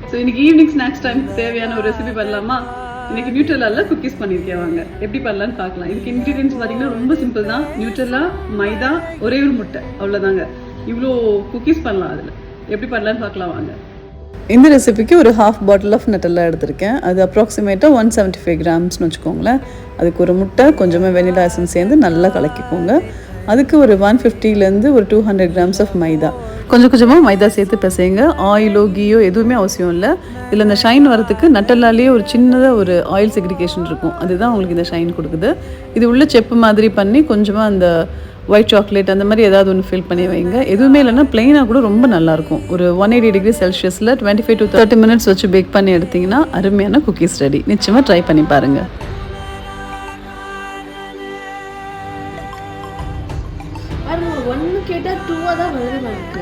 So இன்னைக்கு evening snacks time தேவையான ஒரு ரெசிபி பண்ணலாமா? இன்னைக்கு நியூட்ரெல்லால குக்கீஸ் பண்ணியிருக்கேன். வாங்க எப்படி பண்ணலான்னு பார்க்கலாம். இதுக்கு இன்க்ரீடியன்ஸ் பார்த்தீங்கன்னா ரொம்ப சிம்பிள் தான். நியூட்ரெல்லா, மைதா, ஒரே ஒரு முட்டை, அவ்வளோதாங்க. இவ்வளோ குக்கீஸ் பண்ணலாம். அதில் எப்படி பண்ணலான்னு பார்க்கலாம் வாங்க. இந்த ரெசிபிக்கு ஒரு ஹாஃப் பாட்டில் ஆஃப் நட்டெல்லா எடுத்திருக்கேன். அது அப்ராக்சிமேட்டாக 175 கிராம்ஸ்னு வச்சுக்கோங்களேன். அதுக்கு ஒரு முட்டை, கொஞ்சமாக வெனிலா எசன்ஸ் சேர்ந்து நல்லா கலக்கிக்கோங்க. அதுக்கு ஒரு 150லேருந்து ஒரு 200 கிராம்ஸ் ஆஃப் மைதா, கொஞ்சம் கொஞ்சமாக மைதா சேர்த்து பிசைங்க. ஆயிலோ கீயோ எதுவுமே அவசியம் இல்லை. இதில் இந்த ஷைன் வரத்துக்கு நட்டெல்லாலேயே ஒரு சின்னதாக ஒரு ஆயில் செக்ரிகேஷன் இருக்கும். அதுதான் உங்களுக்கு இந்த ஷைன் கொடுக்குது. இது உள்ள செப்பு மாதிரி பண்ணி கொஞ்சமாக அந்த ஒயிட் சாக்லேட் அந்த மாதிரி ஏதாவது ஒன்று ஃபில் பண்ணி வைங்க. எதுவுமே இல்லைன்னா பிளெயினாக கூட ரொம்ப நல்லாயிருக்கும். ஒரு 180 டிகிரி செல்சியஸில் 25 to 30 மினிட்ஸ் வச்சு பேக் பண்ணி எடுத்திங்கன்னா அருமையான குக்கீஸ் ரெடி. நிச்சயமாக ட்ரை பண்ணி பாருங்கள். ஒன்று கேட்டால் 2 தான் வருது.